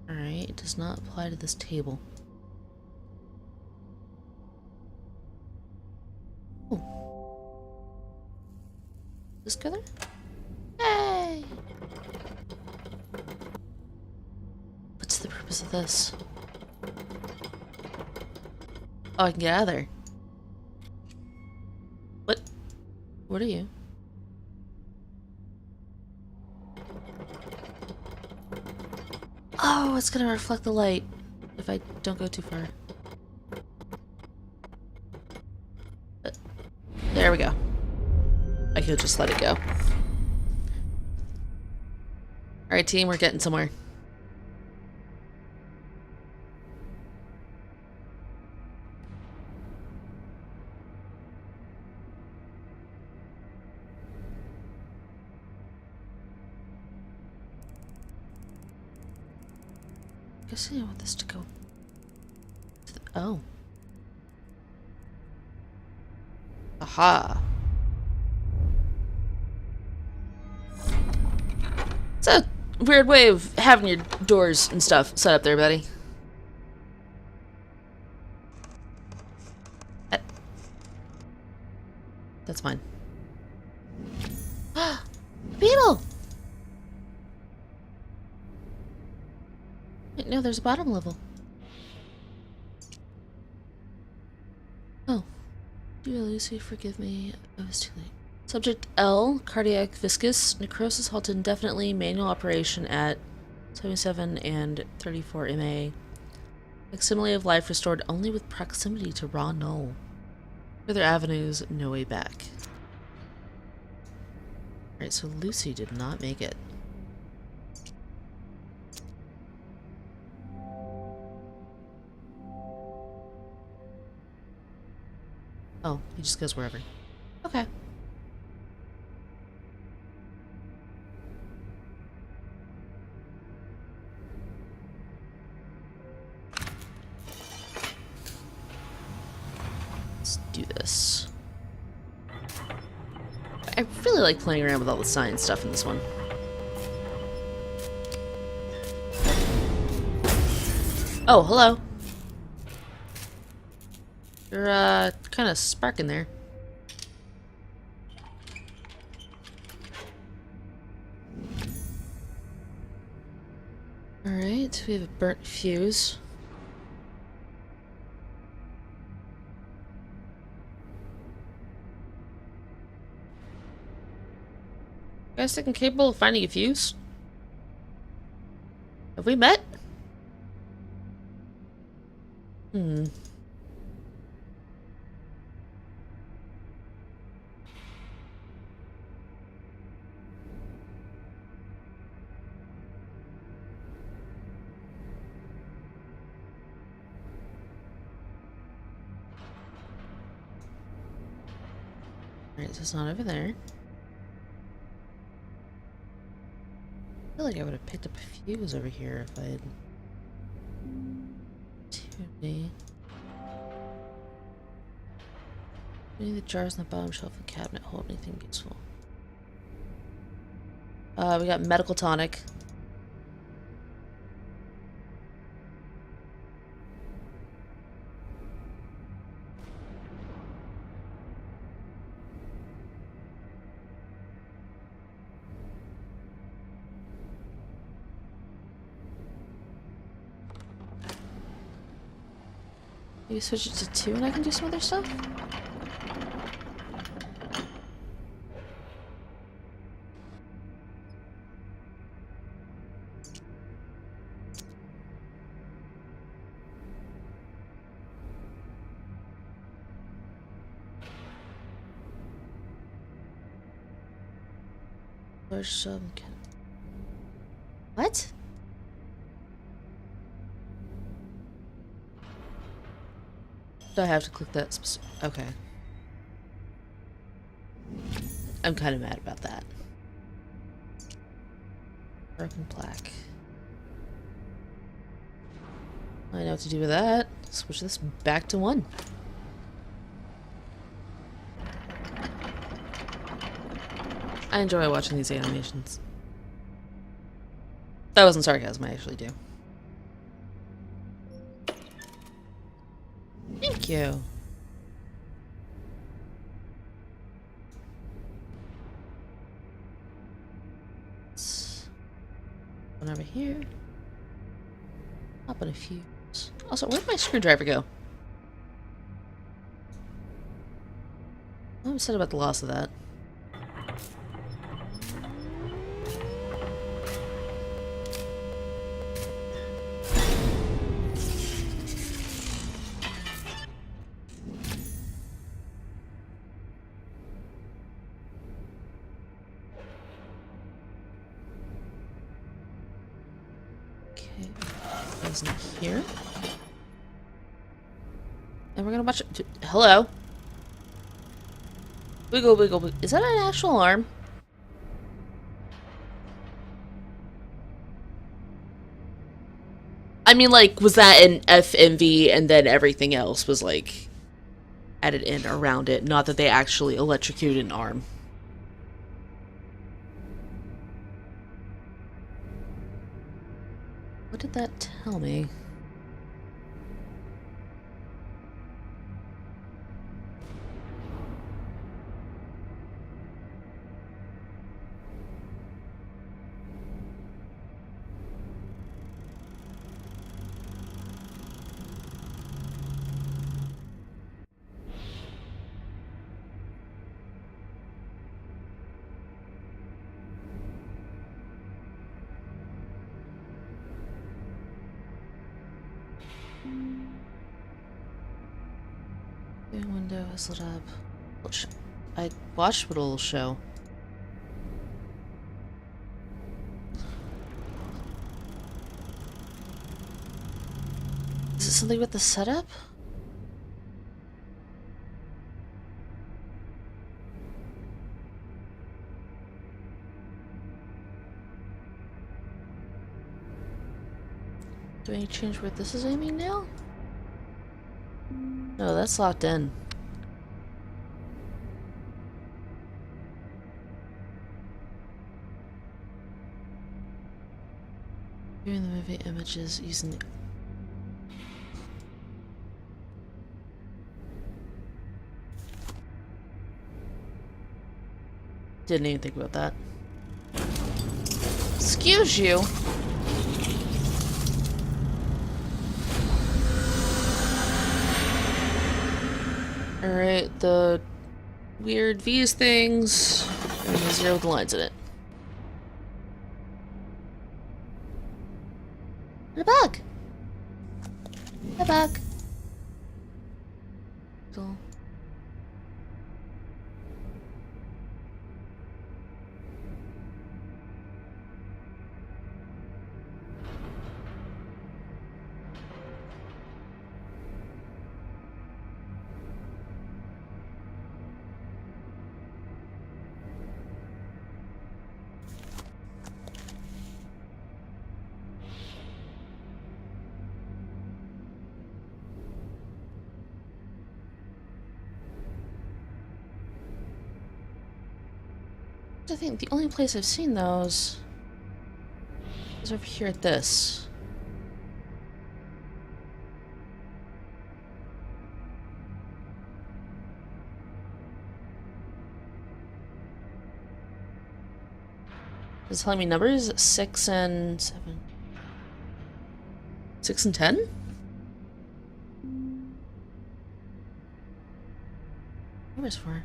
Alright, it does not apply to this table. Oh. This go there? Hey! What's the purpose of this? Oh, I can get out of there. What? What are you? Oh, it's gonna reflect the light if I don't go too far. There we go. I could just let it go. Alright, team, we're getting somewhere. I guess I want this to go to the, oh. Aha. It's a weird way of having your doors and stuff set up there, buddy. That's fine. Beetle! Wait, no, there's a bottom level. Oh. Dear Lucy, forgive me. I was too late. Subject L, cardiac viscous necrosis halted indefinitely, manual operation at 77 and 34 MA. Facsimile of life restored only with proximity to raw null. Further avenues, no way back. Alright, so Lucy did not make it. Oh, he just goes wherever. Okay. Let's do this. I really like playing around with all the science stuff in this one. Oh, hello. You're, kind of sparking there. Alright, we have a burnt fuse. You guys think I'm capable of finding a fuse? Have we met? Hmm. Alright, so it's not over there. I feel like I would have picked up a fuse over here if I had... Opportunity. Any of the jars on the bottom shelf of the cabinet hold anything useful? We got medical tonic. Maybe switch it to 2 and I can do some other stuff? Or some kind. What? Do I have to click that specific? Okay. I'm kind of mad about that. Broken plaque. I know what to do with that. Switch this back to 1. I enjoy watching these animations. That wasn't sarcasm, I actually do. Thank you. Let's go over here. Hop on a fuse. Also, where'd my screwdriver go? I'm upset about the loss of that. Okay, isn't here. And we're gonna watch it. Hello? Wiggle, wiggle, wiggle. Is that an actual alarm? I mean, like, was that an FMV and then everything else was, like, added in around it? Not that they actually electrocuted an arm. What did that tell me? The window is lit up. I watched what it'll show. Is it something with the setup? Do I need to change where this is aiming now? No, that's locked in. Viewing the movie images using the... Didn't even think about that. Excuse you. Alright, the weird V's things, and the 0 with the lines in it. A bug! A bug. So. I think the only place I've seen those is over here at this. Is it telling me numbers? 6 and 7. 6 and 10? Numbers for?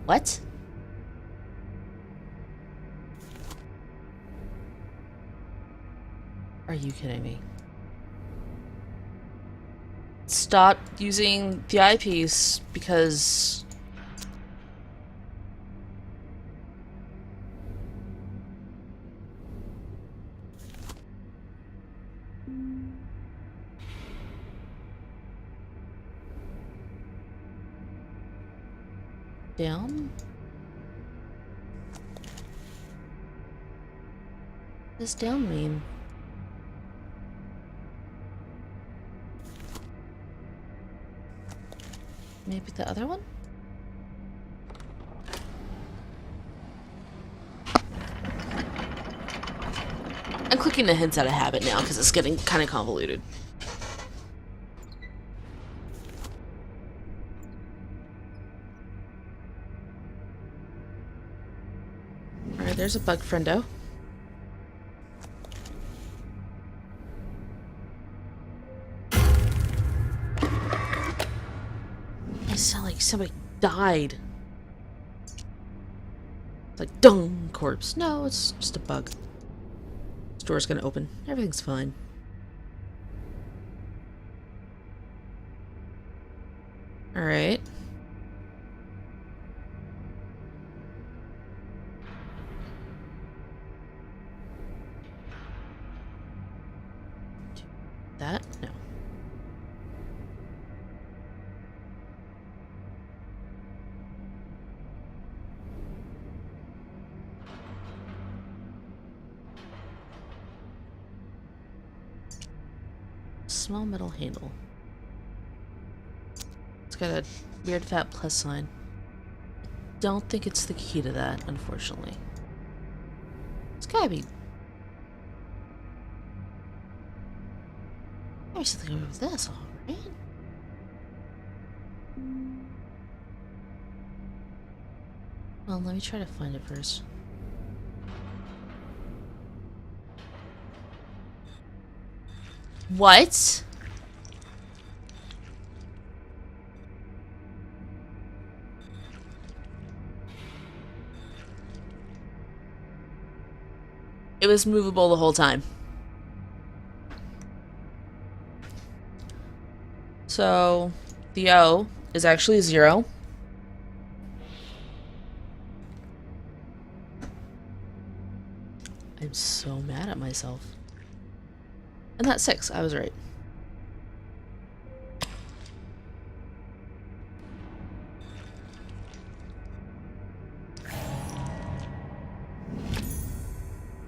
What? Are you kidding me? stopped using the eyepiece because... Down? What does down mean? Maybe the other one? I'm clicking the hints out of habit now because it's getting kind of convoluted. Alright, there's a bug friendo. It sounds like somebody died. It's like, dung, corpse. No, it's just a bug. This door's gonna open. Everything's fine. Alright. That? No. Small metal handle. It's got a weird fat plus sign. Don't think it's the key to that, unfortunately. It's gotta be... There's something over this, alright? Well, let me try to find it first. What? It was movable the whole time. So, the O is actually a 0. I'm so mad at myself. And that's 6. I was right.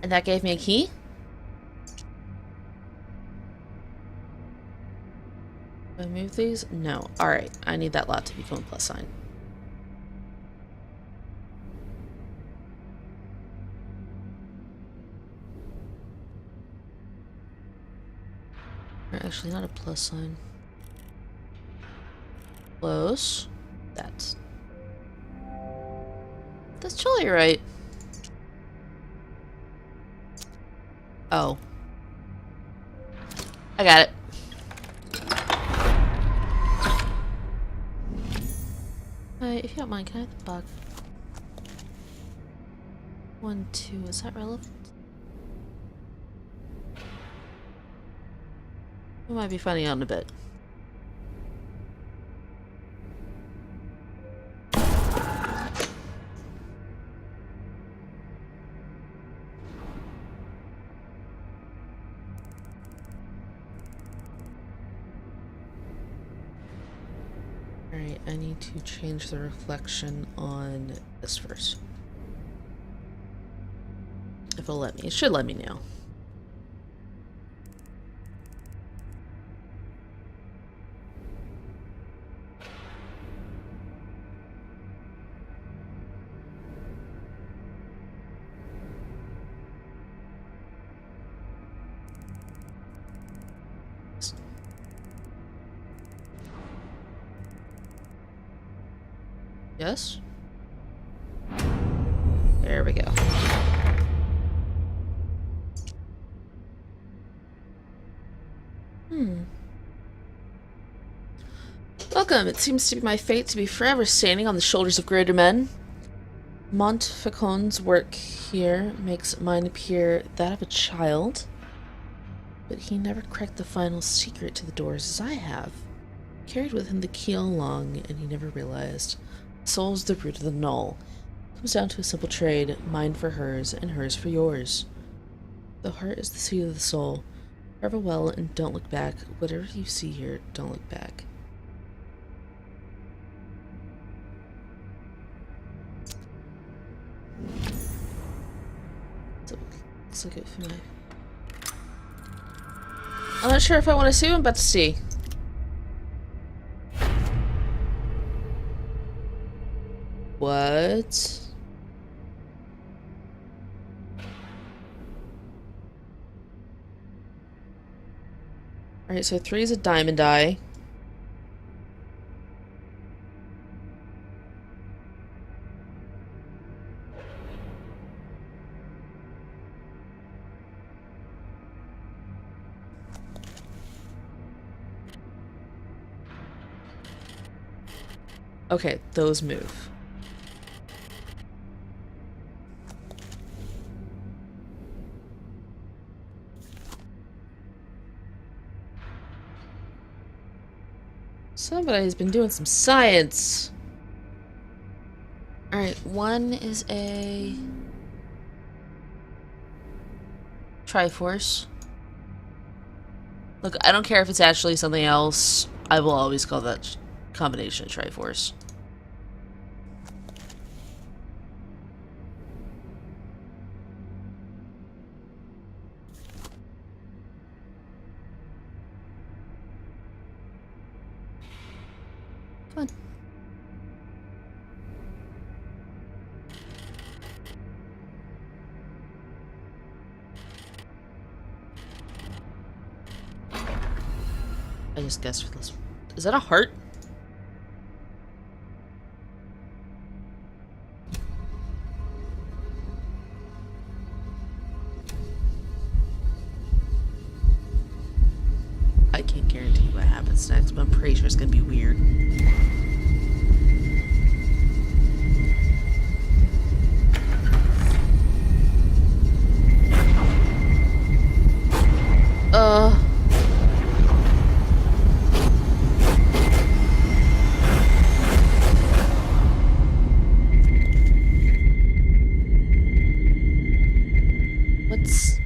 And that gave me a key? Do I move these? No. Alright, I need that lot to become a plus sign. Actually, not a plus sign. Close. That's totally right. Oh. I got it. If you don't mind, can I have the bug? 1, 2, is that relevant? We might be finding out in a bit. Alright, I need to change the reflection on this first. If it'll let me. It should let me now. Yes? There we go. Welcome. It seems to be my fate to be forever standing on the shoulders of greater men. Montfaucon's work here makes mine appear that of a child, but he never cracked the final secret to the doors as I have. Carried with him the key all along, and he never realized. Soul is the root of the null. It comes down to a simple trade, mine for hers, and hers for yours. The heart is the seat of the soul. Carve it well and don't look back. Whatever you see here, don't look back. So, let's look at my... I'm not sure if I want to see what I'm about to see. What? Alright, so 3 is a diamond die. Okay, those move. Somebody's been doing some science. Alright, 1 is a Triforce. Look, I don't care if it's actually something else. I will always call that combination a Triforce. Come on. I just guessed for this. Is that a heart? I can't guarantee what happens next, but I'm pretty sure it's gonna be weird. What's...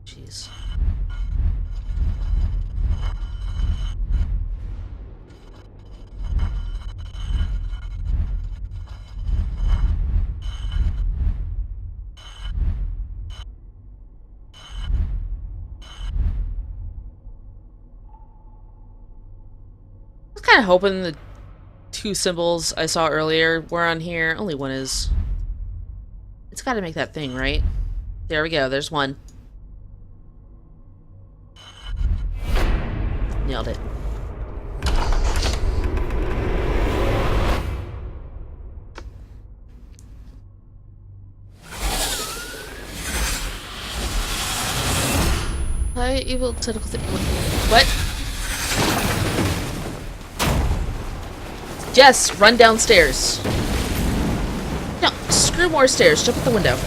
Jeez. I was kind of hoping the 2 symbols I saw earlier were on here. Only 1 is. It's got to make that thing, right? There we go. There's 1. Nailed it. High evil tentacle thing. What? Jess, run downstairs. No, screw more stairs. Jump out the window.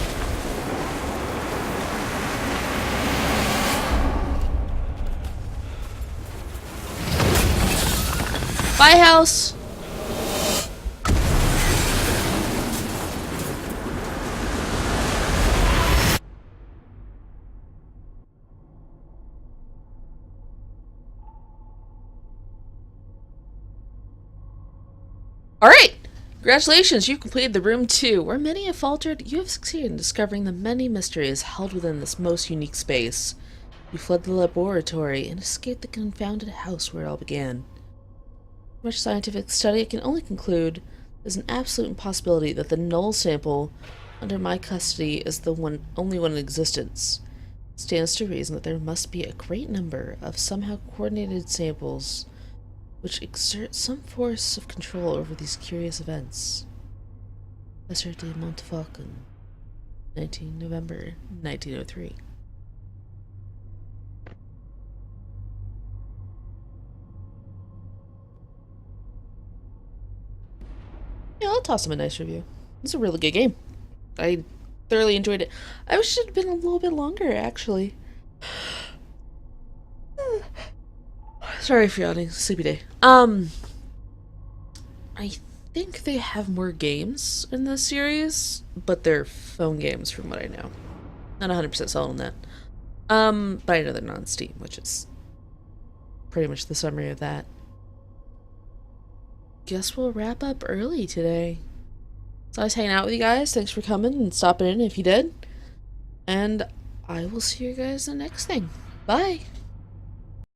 Bye, house. Alright! Congratulations, you've completed the room 2. Where many have faltered, you have succeeded in discovering the many mysteries held within this most unique space. You fled the laboratory and escaped the confounded house where it all began. Much scientific study, I can only conclude there's an absolute impossibility that the null sample under my custody is the only one in existence. It stands to reason that there must be a great number of somehow coordinated samples which exert some force of control over these curious events. Lesser de Montfaucon, 19 November 1903. Yeah, I'll toss him a nice review. It's a really good game. I thoroughly enjoyed it. I wish it had been a little bit longer, actually. Sorry for yawning. Sleepy day. I think they have more games in this series, but they're phone games from what I know. Not 100% sold on that. But I know they're not on Steam, which is pretty much the summary of that. Guess we'll wrap up early today. So I was hanging out with you guys. Thanks for coming and stopping in if you did. And I will see you guys in the next thing. Bye!